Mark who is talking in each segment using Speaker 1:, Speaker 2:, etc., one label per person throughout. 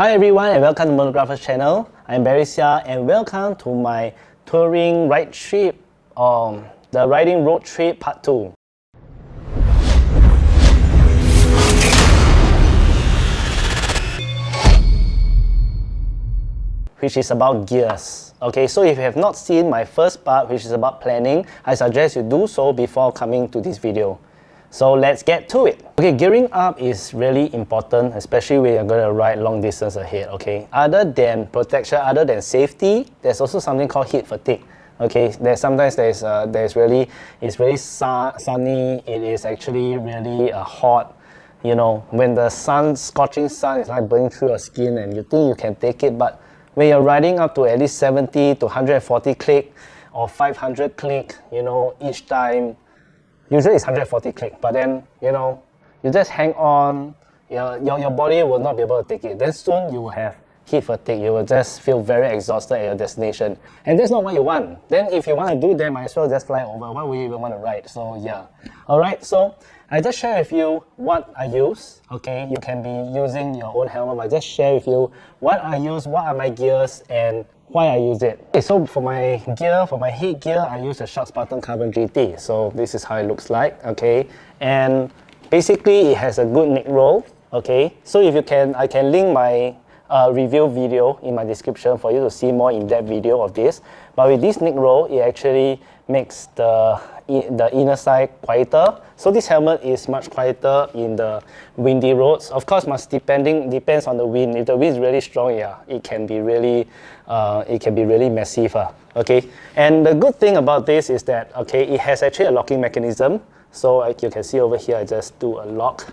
Speaker 1: Hi everyone and welcome to Monographers channel. I'm Barry Xia and welcome to my touring ride trip, the riding road trip part 2. Which is about gears. Okay, so if you have not seen my first part, which is about planning, I suggest you do so before coming to this video. So let's get to it. Okay, gearing up is really important, especially when you're going to ride long distance ahead. Okay, other than protection, other than safety, there's also something called heat fatigue. Okay, sometimes it's really sunny. It is actually really hot. You know, when the scorching sun is like burning through your skin, and you think you can take it, but when you're riding up to at least 70 to 140 click or 500 click, you know, each time. Usually it's 140 click, but then, you know, you just hang on, your body will not be able to take it. Then soon you will have heat fatigue, you will just feel very exhausted at your destination. And that's not what you want. Then if you want to do that, might as well just fly over. Why would you even want to ride? So yeah. Alright, so I just share with you what I use. Okay, you can be using your own helmet. I just share with you what I use, what are my gears, and why I use it. Okay, so for my gear, for my heat gear, I use a Shark Spartan Carbon GT. So this is how it looks like, okay? And basically it has a good nick roll, okay? So if you can, I can link my review video in my description for you to see more in-depth video of this. But with this nick roll, it actually makes the inner side quieter. So this helmet is much quieter in the windy roads. Of course, depends on the wind. If the wind is really strong, yeah, it can be really massive. Okay, and the good thing about this is that it has actually a locking mechanism. So like you can see over here, I just do a lock.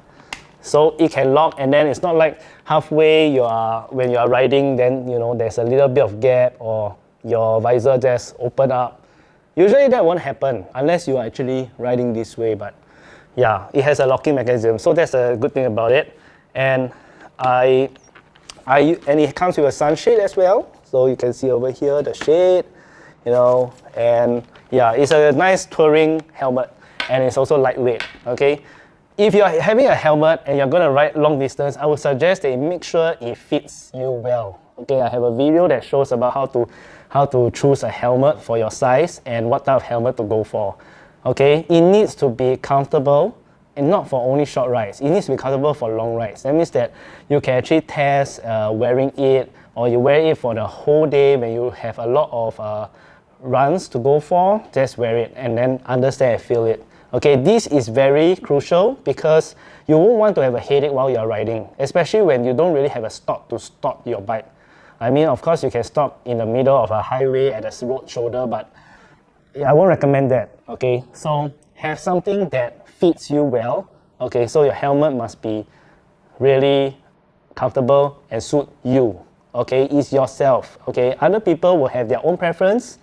Speaker 1: So it can lock, and then it's not like halfway when you are riding, then you know there's a little bit of gap or your visor just open up. Usually that won't happen unless you are actually riding this way, but yeah, it has a locking mechanism, so that's a good thing about it. And and it comes with a sunshade as well, so you can see over here the shade, you know, and yeah, it's a nice touring helmet, and it's also lightweight. Okay, if you're having a helmet and you're going to ride long distance, I would suggest that you make sure it fits you well. Okay, I have a video that shows about how to choose a helmet for your size and what type of helmet to go for. Okay, it needs to be comfortable and not for only short rides. It needs to be comfortable for long rides. That means that you can actually test wearing it, or you wear it for the whole day when you have a lot of runs to go for. Just wear it and then understand and feel it. Okay, this is very crucial because you won't want to have a headache while you're riding, especially when you don't really have a stop to stop your bike. I mean, of course, you can stop in the middle of a highway at a road shoulder, but I won't recommend that. Okay, so have something that fits you well. Okay, so your helmet must be really comfortable and suit you. Okay, it's yourself. Okay, other people will have their own preference.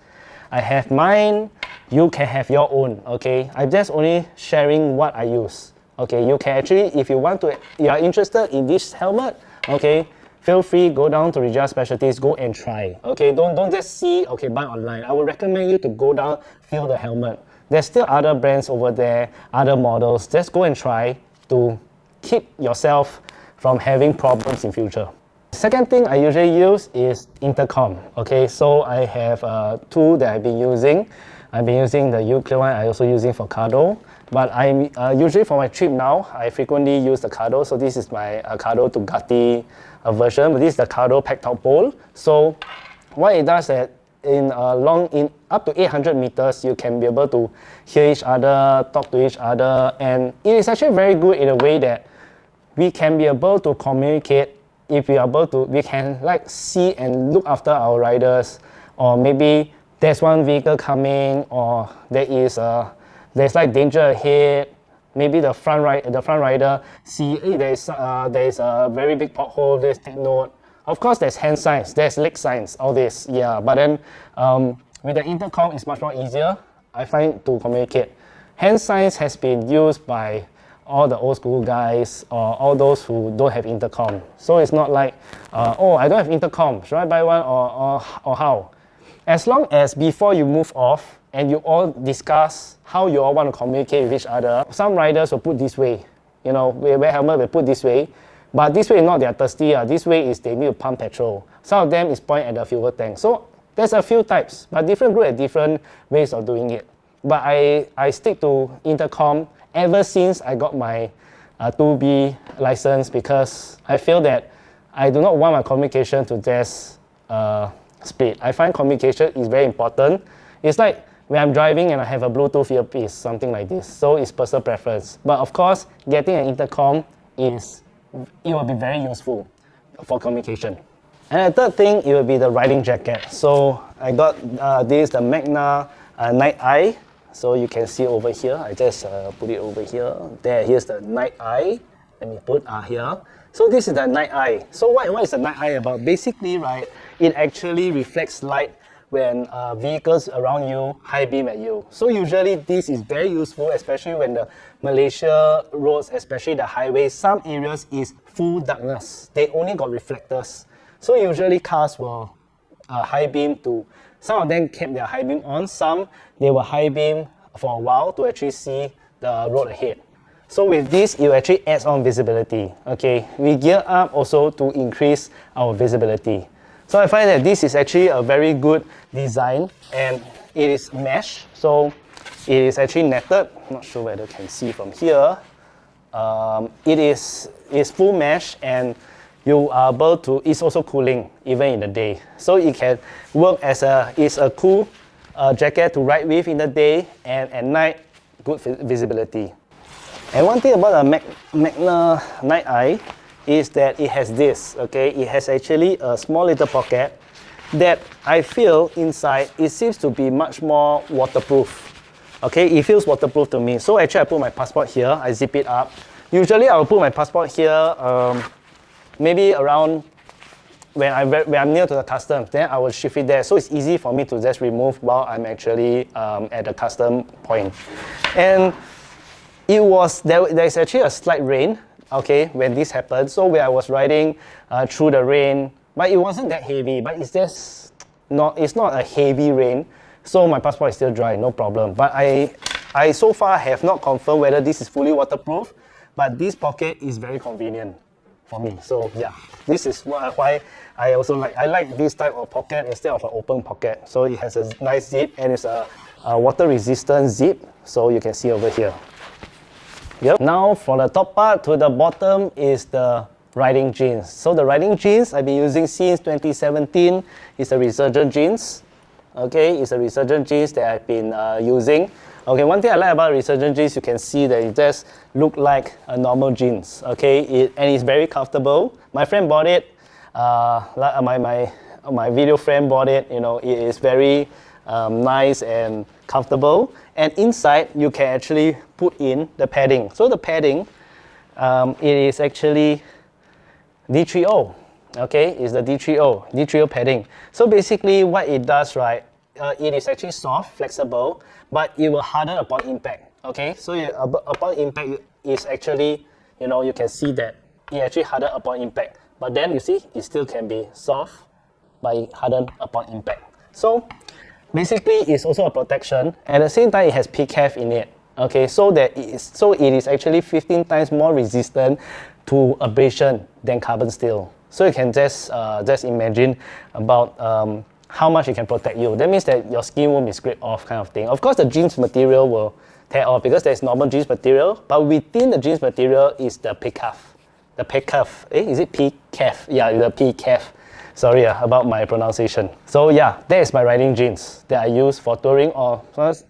Speaker 1: I have mine. You can have your own. Okay, I'm just only sharing what I use. Okay, you can actually, if you are interested in this helmet, okay, feel free, go down to Regera Specialties, go and try. Okay, don't just see, okay, buy online. I would recommend you to go down, feel the helmet. There's still other brands over there, other models. Just go and try to keep yourself from having problems in future. Second thing I usually use is intercom. Okay, so I have two that I've been using. I've been using the Uclear one. I also using for Cardo. But I'm usually for my trip now, I frequently use the Cardo. So this is my Cardo Tugatti version, but this is the Cardo pack top bowl. So what it does is in up to 800 meters, you can be able to hear each other, talk to each other, and it is actually very good in a way that we can be able to communicate. If we can like see and look after our riders, or maybe there's one vehicle coming, or there's like danger ahead. Maybe the front rider see, hey, there's a very big pothole. Let's take note. Of course, there's hand signs, there's leg signs, all this, yeah. But then with the intercom, it's much more easier, I find, to communicate. Hand signs has been used by all the old school guys or all those who don't have intercom. So it's not like, oh, I don't have intercom. Should I buy one or how? As long as before you move off and you all discuss how you all want to communicate with each other, some riders will put this way. You know, wear helmet, we put this way. But this way not they are thirsty. This way is they need to pump petrol. Some of them is point at the fuel tank. So there's a few types, but different group have different ways of doing it. But I stick to intercom ever since I got my 2B license, because I feel that I do not want my communication to just split. I find communication is very important. It's like when I'm driving and I have a Bluetooth earpiece, something like this. So it's personal preference. But of course, getting an intercom it will be very useful for communication. And the third thing, it will be the riding jacket. So I got this, the Magna Night Eye. So you can see over here. I just put it over here. Here's the Night Eye. Let me put here. So this is the Night Eye. So what is the Night Eye about? Basically, right, it actually reflects light when vehicles around you high beam at you. So usually this is very useful, especially when the Malaysia roads, especially the highways, some areas is full darkness. They only got reflectors. So usually cars will high beam to, some of them kept their high beam on, some they will high beam for a while to actually see the road ahead. So with this, it actually adds on visibility. Okay, we gear up also to increase our visibility. So I find that this is actually a very good design, and it is mesh. So it is actually netted. I'm not sure whether you can see from here. It is full mesh, and you are able to, it's also cooling even in the day. So it can work as a cool jacket to ride with in the day, and at night, good visibility. And one thing about the Magna Night Eye is that it has this, okay? It has actually a small little pocket that I feel inside, it seems to be much more waterproof. Okay, it feels waterproof to me. So actually I put my passport here, I zip it up. Usually I will put my passport here, maybe around when I'm near to the customs, then I will shift it there. So it's easy for me to just remove while I'm actually at the custom point. And there's actually a slight rain, okay, when this happened. So when I was riding through the rain, but it wasn't that heavy, but it's not a heavy rain. So my passport is still dry, no problem. But I so far have not confirmed whether this is fully waterproof, but this pocket is very convenient for me. So yeah, this is why I also like this type of pocket instead of an open pocket. So it has a nice zip, and it's a water resistant zip. So you can see over here. Yep. Now for the top part to the bottom is the riding jeans. So the riding jeans I've been using since 2017. It's a Resurgent jeans. Okay, it's a Resurgent jeans that I've been using. Okay, one thing I like about Resurgent jeans, you can see that it just look like a normal jeans. Okay, and it's very comfortable. My friend bought it. My video friend bought it. You know, it is very nice and comfortable. And inside, you can actually put in the padding. So the padding, it is actually D3O. Okay, it's the D3O padding. So basically what it does, right, it is actually soft, flexible, but it will harden upon impact. Okay, so upon impact is actually, you know, you can see that it actually harden upon impact. But then you see, it still can be soft, but it harden upon impact. So basically, it's also a protection. At the same time, it has PCAF in it. Okay, so it is actually 15 times more resistant to abrasion than carbon steel. So you can just imagine about how much it can protect you. That means that your skin won't be scraped off, kind of thing. Of course, the jeans material will tear off because there's normal jeans material, but within the jeans material is the PCAF. The PCAF. Is it PCAF? Yeah, the PCAF. Sorry about my pronunciation. So yeah, that is my riding jeans that I use for touring or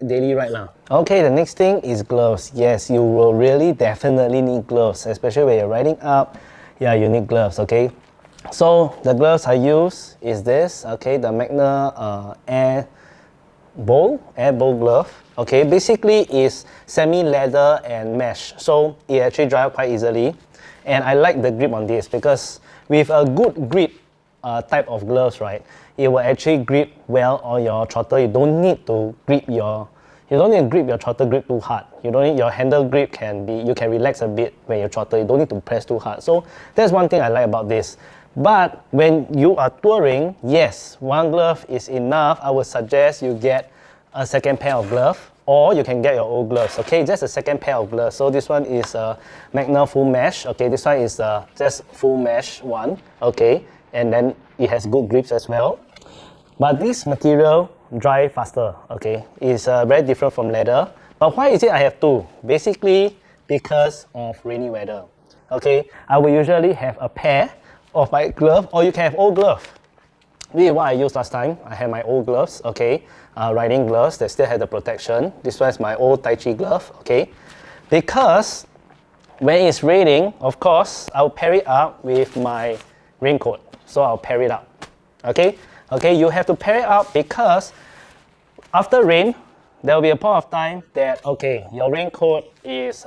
Speaker 1: daily ride now. Okay, the next thing is gloves. Yes, you will really definitely need gloves, especially when you're riding up. Yeah, you need gloves, okay? So the gloves I use is this, okay, the Magna Air Bowl glove. Okay, basically is semi-leather and mesh. So it actually dries quite easily. And I like the grip on this because with a good grip type of gloves, right, it will actually grip well on your throttle. You don't need to grip your throttle grip too hard. You don't need your handle grip you can relax a bit when you throttle. You don't need to press too hard. So that's one thing I like about this. But when you are touring, yes, one glove is enough. I would suggest you get a second pair of gloves. or you can get your old gloves. Okay, just a second pair of gloves. So this one is Magna full mesh. Okay, this one is just full mesh one. Okay, and then it has good grips as well. But this material dry faster. Okay, it's very different from leather. But why is it I have two? Basically because of rainy weather. Okay, I will usually have a pair of my glove, or you can have old glove. This is what I used last time. I had my old gloves, okay, riding gloves that still had the protection. This one is my old Tai Chi glove, okay. Because when it's raining, of course, I'll pair it up with my raincoat. So I'll pair it up, okay. Okay, you have to pair it up because after rain, there will be a point of time that, okay, your raincoat is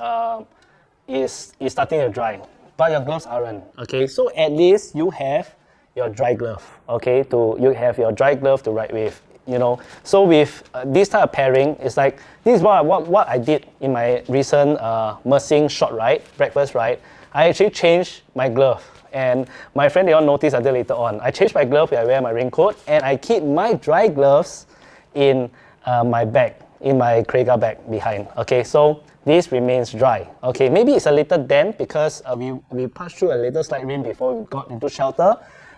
Speaker 1: starting to dry, but your gloves aren't, okay. So at least you have your dry glove, okay, you have your dry glove to ride with, you know. So with this type of pairing, it's like, this is what I did in my recent Mersing short ride, breakfast ride. I actually changed my glove, and my friend did not notice until later on. I changed my glove when I wear my raincoat, and I keep my dry gloves in my bag, in my Krega bag behind, okay. So this remains dry, okay. Maybe it's a little damp because we passed through a little slight rain before we got into shelter.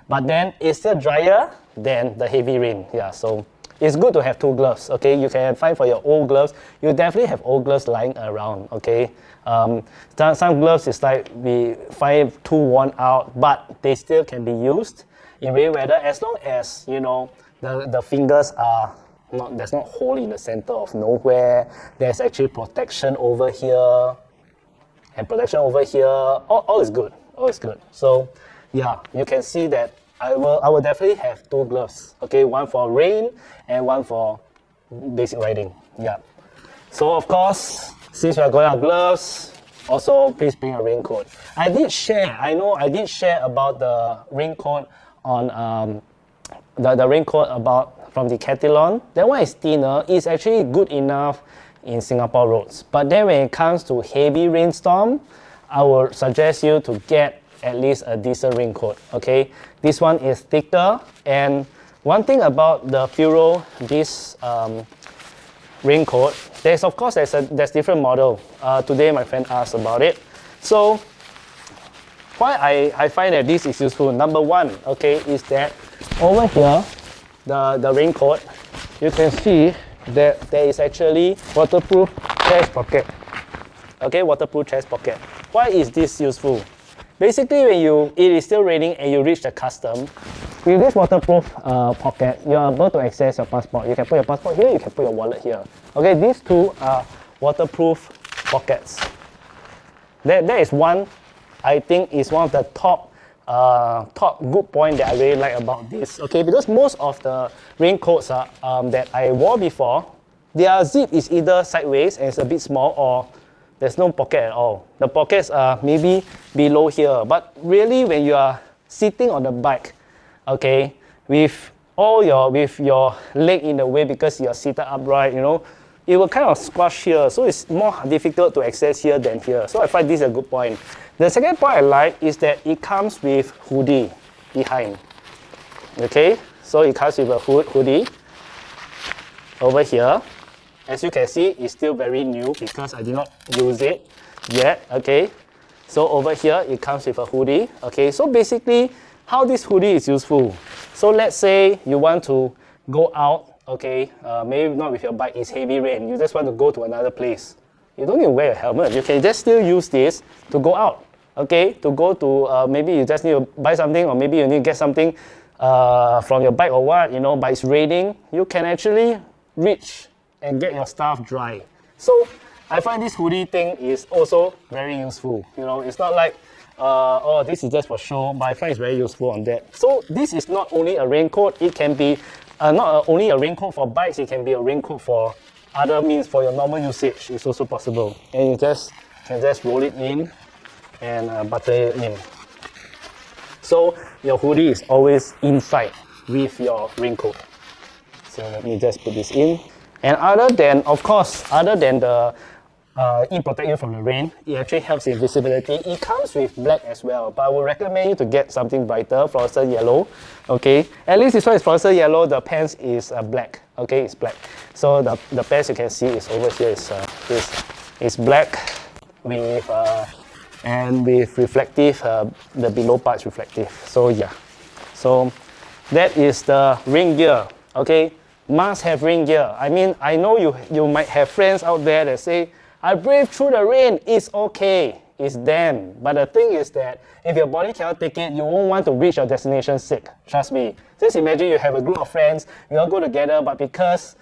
Speaker 1: But then it's still drier than the heavy rain. Yeah, so it's good to have two gloves. Okay, you can find for your old gloves. You definitely have old gloves lying around. Okay, some gloves is like we find too worn out, but they still can be used in rain weather as long as you know the fingers are not, there's not hole in the center of nowhere. There's actually protection over here and protection over here. All is good. All is good. So yeah, you can see that I will definitely have two gloves. Okay, one for rain and one for basic riding. Yeah. So of course, since we are going out gloves, also please bring a raincoat. I did share about the raincoat on the raincoat about from Decathlon. That one is thinner. It's actually good enough in Singapore roads. But then when it comes to heavy rainstorm, I would suggest you to get at least a decent raincoat, okay? This one is thicker, and one thing about the Furo, this raincoat, there's different model. Today my friend asked about it. So why I find that this is useful, number one, okay, is that over here, the raincoat, you can see that there is actually waterproof chest pocket. Okay, waterproof chest pocket. Why is this useful? Basically, when it is still raining and you reach the custom, with this waterproof pocket, you are able to access your passport. You can put your passport here, you can put your wallet here. Okay, these two are waterproof pockets. That is one, I think, is one of the top good point that I really like about this. Okay, because most of the raincoats that I wore before, their zip is either sideways and it's a bit small, or there's no pocket at all. The pockets are maybe below here, but really when you are sitting on the bike, okay, with your leg in the way because you're seated upright, you know, it will kind of squash here, so it's more difficult to access here than here. So I find this a good point. The second point I like is that it comes with hoodie behind. Okay, so it comes with a hoodie over here. As you can see, it's still very new because I did not use it yet, okay? So over here, it comes with a hoodie, okay? So basically, how this hoodie is useful. So let's say you want to go out, okay? Maybe not with your bike, it's heavy rain. You just want to go to another place. You don't need to wear a helmet. You can just still use this to go out, okay? To go to, maybe you just need to buy something, or maybe you need to get something from your bike or what, you know, but it's raining. You can actually reach and get your stuff dry. So I find this hoodie thing is also very useful. You know, it's not like, oh, this is just for show, but I find it's very useful on that. So this is not only a raincoat, it can be not only a raincoat for bikes, it can be a raincoat for other means, for your normal usage. It's also possible. And you can just roll it in and butter it in. So your hoodie is always inside with your raincoat. So let me just put this in. And other than the it protect you from the rain, it actually helps in visibility. It comes with black as well, but I would recommend you to get something brighter, fluorescent yellow. Okay, at least this one is fluorescent yellow, the pants is black. Okay, it's black. So the best you can see is over here is black with and with reflective, the below part is reflective. So yeah, so that is the ring gear. Okay, must have ring gear. I mean, I know you might have friends out there that say, I braved through the rain, it's okay, it's them. But the thing is that if your body cannot take it, you won't want to reach your destination sick. Trust me. Just imagine you have a group of friends, you all go together, but because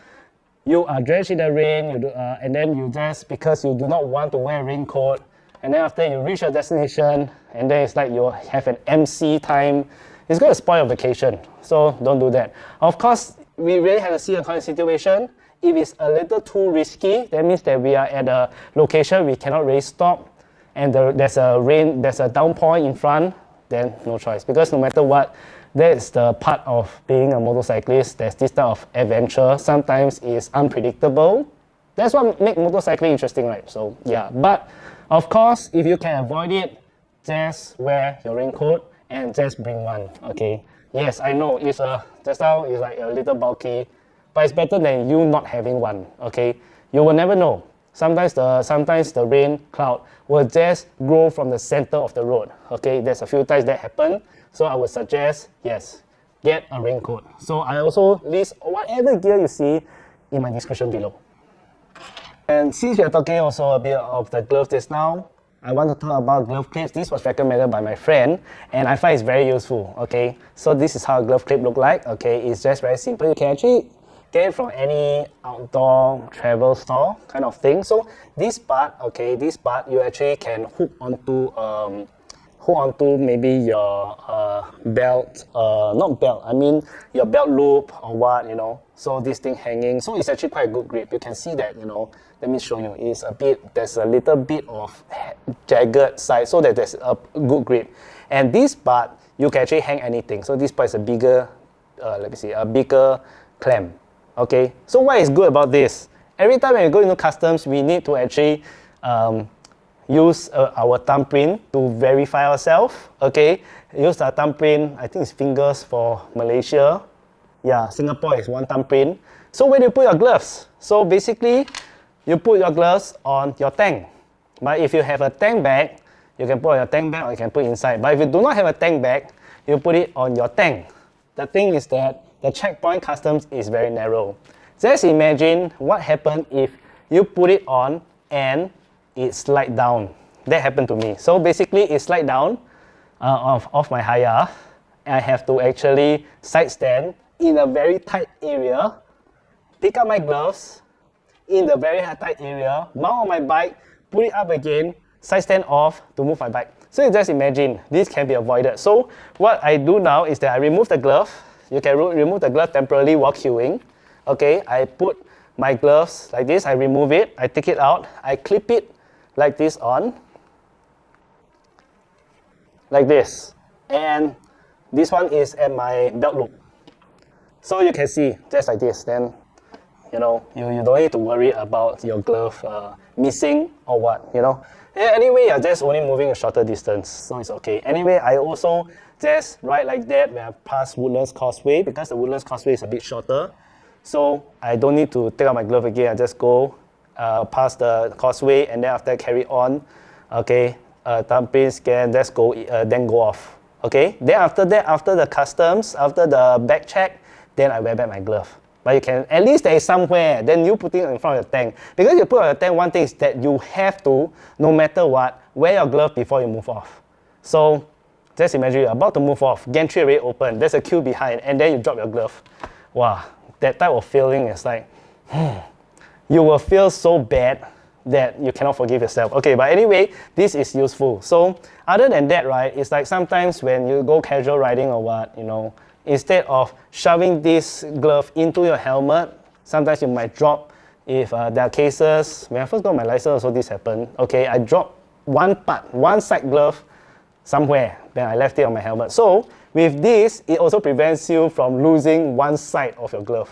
Speaker 1: you are drenched in the rain, and then you just, because you do not want to wear a raincoat, and then after you reach your destination, and then it's like you have an MC time, it's going to spoil your vacation. So don't do that. Of course, we really have to see the current situation. If it's a little too risky, that means that we are at a location we cannot really stop, and there's a downpour in front, then no choice. Because no matter what, that's the part of being a motorcyclist. There's this type of adventure. Sometimes it's unpredictable. That's what makes motorcycling interesting, right? So yeah, but of course, if you can avoid it, just wear your raincoat and just bring one, okay? Yes, I know it's just now it's like a little bulky, but it's better than you not having one, okay? You will never know. Sometimes the rain cloud will just grow from the center of the road, okay? There's a few times that happen, so I would suggest, yes, get a raincoat. So I also list whatever gear you see in my description below. And since we are talking also a bit of the gloves just now, I want to talk about glove clips. This was recommended by my friend, and I find it's very useful, okay? So this is how a glove clip look like, okay? It's just very simple. You can actually get it from any outdoor travel store kind of thing. So this part, okay, this part you actually can hook onto maybe your belt, not belt, I mean your belt loop or what, you know. So this thing hanging, so it's actually quite a good grip. You can see that, you know, let me show you, there's a little bit of jagged side so that there's a good grip. And this part, you can actually hang anything. So this part is a bigger, a bigger clamp. Okay, so what is good about this? Every time when we go into customs, we need to actually use our thumbprint to verify ourselves. Okay, use our thumbprint. I think it's fingers for Malaysia. Yeah, Singapore is one thumbprint. So where do you put your gloves? So basically, you put your gloves on your tank. But if you have a tank bag, you can put on your tank bag or you can put inside. But if you do not have a tank bag, you put it on your tank. The thing is that the checkpoint customs is very narrow. Just imagine what happened if you put it on and it slide down. That happened to me. So basically it slide down off my haya. I have to actually side stand in a very tight area, pick up my gloves in the very tight area, mount on my bike, put it up again, side stand off to move my bike. So you just imagine, this can be avoided. So what I do now is that I remove the glove. You can remove the glove temporarily while queuing. Okay, I put my gloves like this, I remove it, I take it out, I clip it like this on, like this. And this one is at my belt loop. So you can see, just like this, then you know, you don't need to worry about your glove missing or what, you know. Anyway, you're just only moving a shorter distance, so it's okay. Anyway, I also just ride like that when I pass Woodlands Causeway, because the Woodlands Causeway is a bit shorter. So I don't need to take out my glove again, I just go past the causeway and then after carry on, okay, thumbprint scan, just go, then go off. Okay, then after that, after the customs, after the back check, then I wear back my glove. But you can, at least there is somewhere, then you put it in front of your tank. Because you put on your tank, one thing is that you have to, no matter what, wear your glove before you move off. So just imagine you're about to move off, gantry already open, there's a queue behind, and then you drop your glove. Wow, that type of feeling is like, you will feel so bad that you cannot forgive yourself. Okay, but anyway, this is useful. So other than that, right, it's like sometimes when you go casual riding or what, you know, instead of shoving this glove into your helmet, sometimes you might drop. If there are cases, when I first got my license, also this happened. Okay, I dropped one part, one side glove somewhere, then I left it on my helmet. So with this, it also prevents you from losing one side of your glove.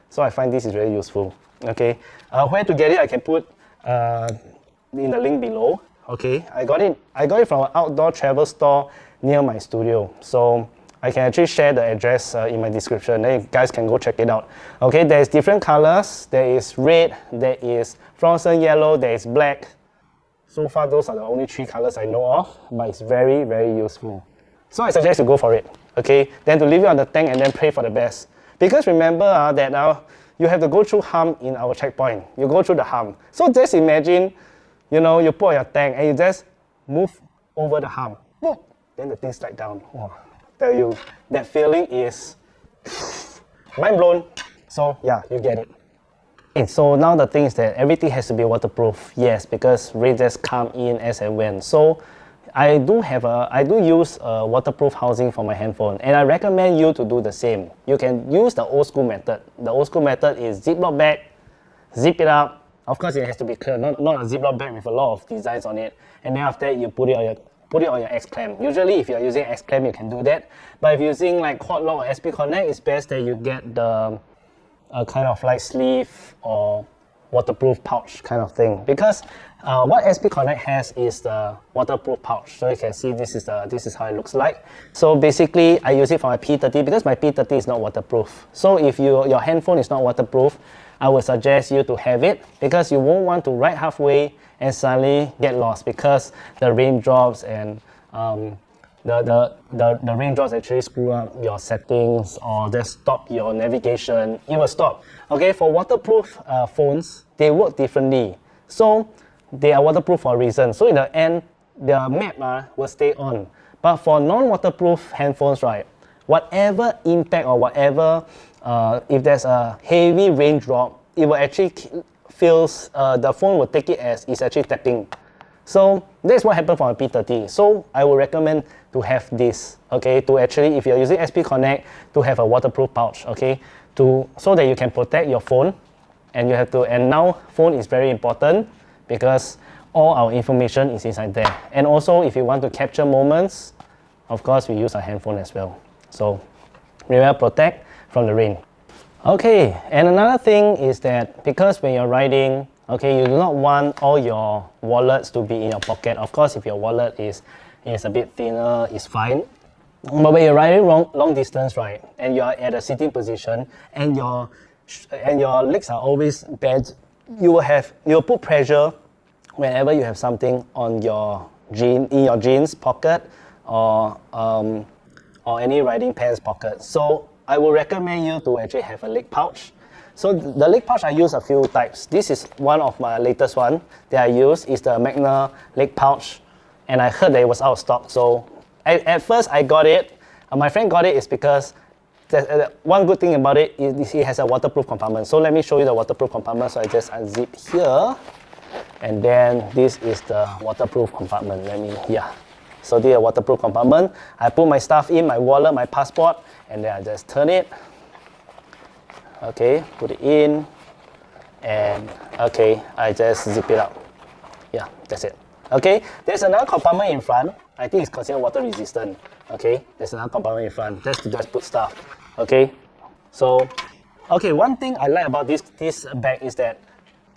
Speaker 1: So I find this is very useful. Okay, where to get it, I can put in the link below. Okay, I got it from an outdoor travel store near my studio. So I can actually share the address in my description, then you guys can go check it out. Okay, there's different colors. There is red, there is fluorescent yellow, there is black. So far, those are the only 3 colors I know of, but it's very, very useful. So I suggest you go for it, okay? Then to leave it on the tank and then pray for the best. Because remember that you have to go through hump in our checkpoint. You go through the hump. So just imagine, you know, you put your tank and you just move over the hump. Boom. Then the thing slide down. Oh, tell you, that feeling is mind blown. So yeah, you get it. Okay, so now the thing is that everything has to be waterproof. Yes, because rain just come in as and when. So I do use a waterproof housing for my handphone, and I recommend you to do the same. You can use the old school method. The old school method is Ziploc bag, zip it up. Of course, it has to be clear, not a Ziploc bag with a lot of designs on it. And then after that, you put it on your X-clamp. Usually, if you're using X-clamp, you can do that. But if you're using like Quad Lock or SP Connect, it's best that you get the kind of like sleeve or waterproof pouch kind of thing, because what SP Connect has is the waterproof pouch. So you can see this is how it looks like. So basically I use it for my P30 because my P30 is not waterproof. So if your handphone is not waterproof, I would suggest you to have it, because you won't want to ride halfway and suddenly get lost because the raindrops and the raindrops actually screw up your settings or just stop your navigation. It will stop. Okay, for waterproof phones, they work differently. So they are waterproof for a reason. So in the end, the map will stay on. But for non-waterproof handphones, right, whatever impact or whatever, if there's a heavy raindrop, it will actually feels, the phone will take it as it's actually tapping. So that's what happened for my P30. So I would recommend to have this, okay, to actually, if you're using SP Connect, to have a waterproof pouch, okay, so that you can protect your phone. And now phone is very important because all our information is inside there. And also, if you want to capture moments, of course, we use our handphone as well. So remember, protect from the rain. Okay, and another thing is that because when you're riding, okay, you do not want all your wallets to be in your pocket. Of course, if your wallet is a bit thinner, it's fine. But when you're riding long distance, right, and you're at a sitting position and your legs are always bent, you will put pressure whenever you have something on in your jeans pocket or any riding pants pocket. So I would recommend you to actually have a leg pouch. So the leg pouch I use a few types. This is one of my latest one that I use, is the Magna leg pouch, and I heard that it was out of stock. So at first I got it. My friend got it is because one good thing about it is it has a waterproof compartment. So let me show you the waterproof compartment. So I just unzip here, and then this is the waterproof compartment. So this is a waterproof compartment. I put my stuff in, my wallet, my passport, and then I just turn it. Okay, put it in, and okay, I just zip it up. Yeah, that's it. Okay, there's another compartment in front. I think it's considered water resistant. Okay, there's another compartment in front. That's to just put stuff. Okay, so okay, one thing I like about this bag is that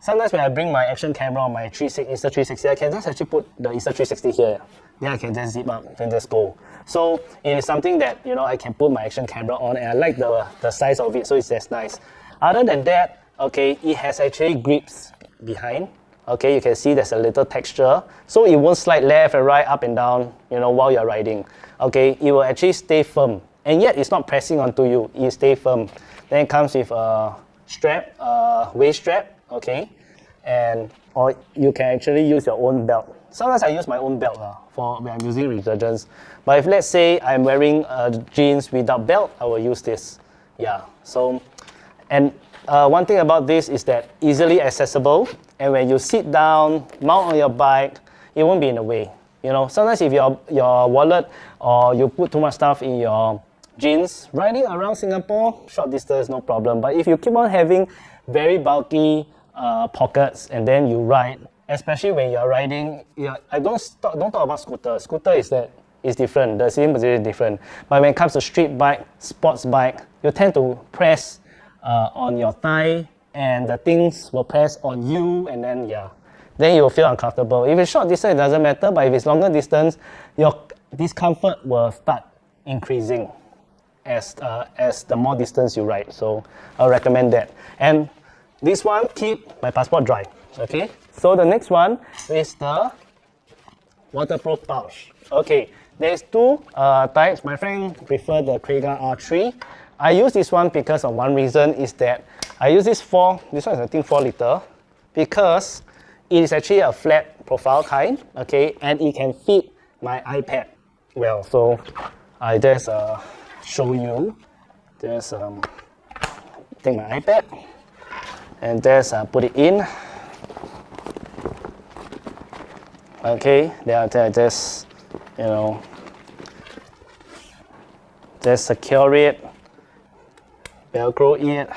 Speaker 1: sometimes when I bring my action camera or my Insta360, I can just actually put the Insta360 here. Then I can just zip up, then just go. So it is something that, you know, I can put my action camera on, and I like the size of it, so it's just nice. Other than that, okay, it has actually grips behind. Okay, you can see there's a little texture, so it won't slide left and right, up and down, you know, while you're riding. Okay, it will actually stay firm, and yet it's not pressing onto you, it stays firm. Then it comes with a strap, waist strap, okay, or you can actually use your own belt. Sometimes I use my own belt for when I'm using Resurgence. But if let's say I'm wearing jeans without belt, I will use this. Yeah. So, and one thing about this is that easily accessible. And when you sit down, mount on your bike, it won't be in the way. You know, sometimes if your wallet or you put too much stuff in your jeans, riding around Singapore, short distance, no problem. But if you keep on having very bulky pockets and then you ride, especially when you're riding, I don't talk about scooter. Scooter is different, the sitting position is different. But when it comes to street bike, sports bike, you tend to press on your thigh, and the things will press on you, and then then you will feel uncomfortable. If it's short distance, it doesn't matter, but if it's longer distance, your discomfort will start increasing. as the more distance you ride. So I'll recommend that. And this one, keep my passport dry. Okay. So the next one is the waterproof pouch. Okay. There's two types. My friend preferred the Krega R3. I use this one because of one reason is that I use this one is I think 4 liter, because it is actually a flat profile kind, okay, and it can fit my iPad well. So I just show you, just take my iPad and just put it in. Okay, then I just, you know, just secure it, Velcro it,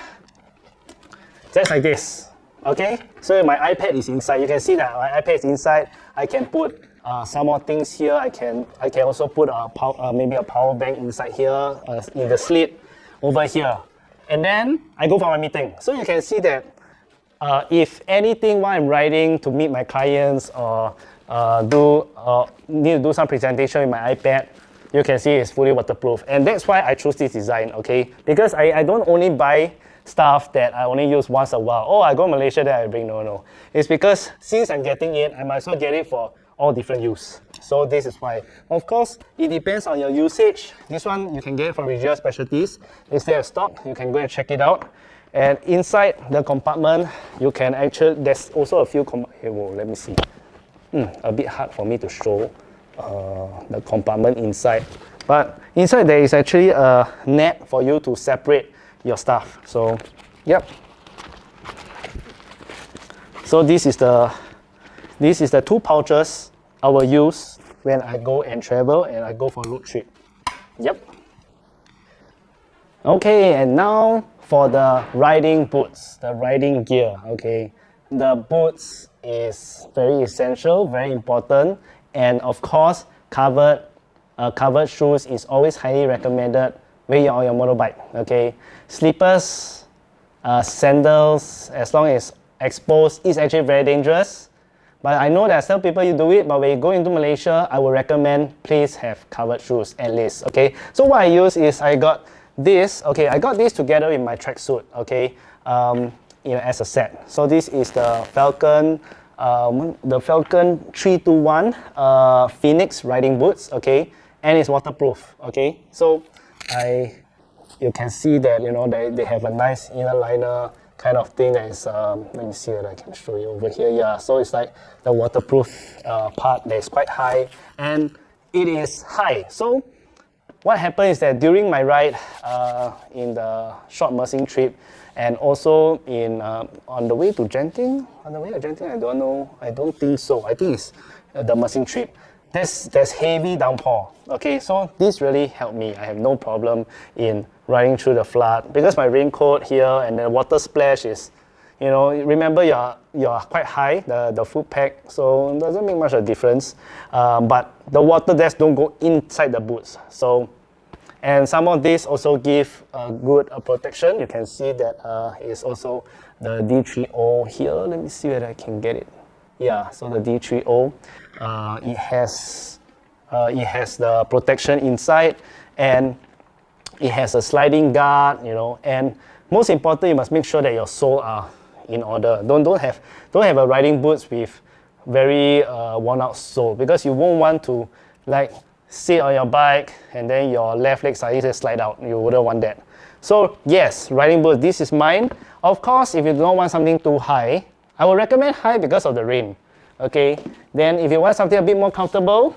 Speaker 1: just like this. Okay, so my iPad is inside. You can see that my iPad is inside. I can put some more things here. I can also put maybe a power bank inside here in the slit over here. And then I go for my meeting. So you can see that if anything while I'm writing to meet my clients or need to do some presentation with my iPad, you can see it's fully waterproof. And that's why I chose this design, okay? Because I don't only buy stuff that I only use once a while. Oh, I go to Malaysia, then I bring. No. It's because since I'm getting it, I might as well get it for all different use. So this is why. Of course, it depends on your usage. This one, you can get it from Regia Specialties. If they have stock, you can go and check it out. And inside the compartment, you can actually, there's also a few, let me see. A bit hard for me to show the compartment inside. But inside there is actually a net for you to separate your stuff. So, yep. So this is the two pouches I will use when I go and travel and I go for road trip. Yep. Okay, and now for the riding boots, the riding gear. Okay, the boots is very essential, very important, and of course, covered shoes is always highly recommended when you're on your motorbike. Okay, slippers, sandals, as long as exposed, is actually very dangerous. But I know that some people you do it, but when you go into Malaysia, I would recommend please have covered shoes at least. Okay, so what I use is I got this. Okay, I got this together with my tracksuit. Okay, as a set. So this is the Falcon 321 Phoenix riding boots. Okay, and it's waterproof. Okay, so you can see that they have a nice inner liner kind of thing that is, let me see that I can show you over here. Yeah, so it's like the waterproof part that is quite high, and it is high. So what happened is that during my ride in the short Mersing trip, and also on the way to Genting, I don't know, I don't think so. I think it's the Mersing trip. There's heavy downpour. Okay, so this really helped me. I have no problem in riding through the flood because my raincoat here and the water splash is, remember you're quite high, the foot pack, so it doesn't make much of a difference. But the water just don't go inside the boots. So, and some of these also give good protection. You can see that it's also the D3O here. Let me see whether I can get it. Yeah, so the D3O, it has the protection inside, and it has a sliding guard, and most importantly, you must make sure that your soles are in order. Don't have a riding boots with very worn out sole, because you won't want to sit on your bike and then your left leg suddenly just slide out. You wouldn't want that. So yes, riding boots, this is mine. Of course, if you don't want something too high, I would recommend high because of the rain. Okay, then if you want something a bit more comfortable,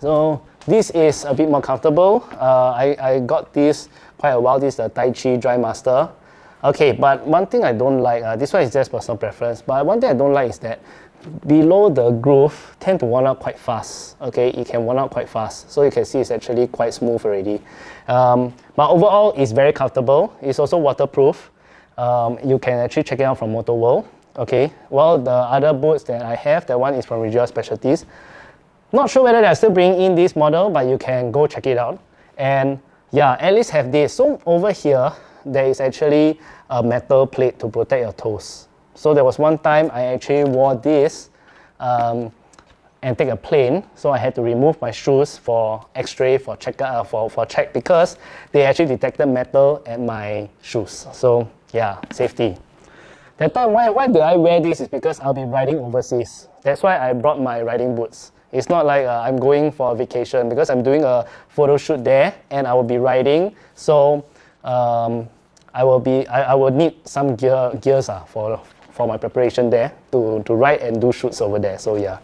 Speaker 1: so this is a bit more comfortable. I got this quite a while. This is the Tai Chi Dry Master. Okay, but one thing I don't like, this one is just personal preference, but one thing I don't like is that below the groove tend to worn out quite fast. Okay, it can worn out quite fast. So you can see it's actually quite smooth already. But overall, it's very comfortable. It's also waterproof. You can actually check it out from MotoWorld. Okay, well, the other boots that I have, that one is from Regia Specialties. Not sure whether they're still bringing in this model, but you can go check it out. And yeah, at least have this. So over here, there is actually a metal plate to protect your toes. So there was one time I actually wore this and take a plane, so I had to remove my shoes for X-ray, for check because they actually detected metal at my shoes. So yeah, safety. That time, why do I wear this is because I'll be riding overseas. That's why I brought my riding boots. It's not like I'm going for a vacation because I'm doing a photo shoot there and I will be riding. So I will need some gears for my preparation there to ride and do shoots over there. So yeah.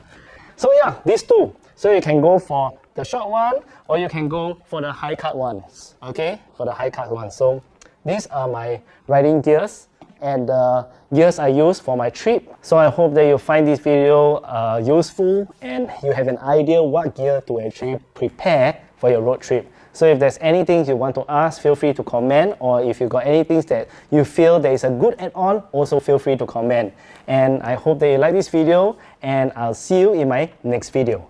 Speaker 1: So yeah, these two. So you can go for the short one or you can go for the high cut ones. Okay, for the high cut ones. So these are my riding gears and the gears I use for my trip. So I hope that you find this video useful and you have an idea what gear to actually prepare for your road trip. So if there's anything you want to ask, feel free to comment, or if you got anything that you feel there is a good add-on, also feel free to comment. And I hope that you like this video and I'll see you in my next video.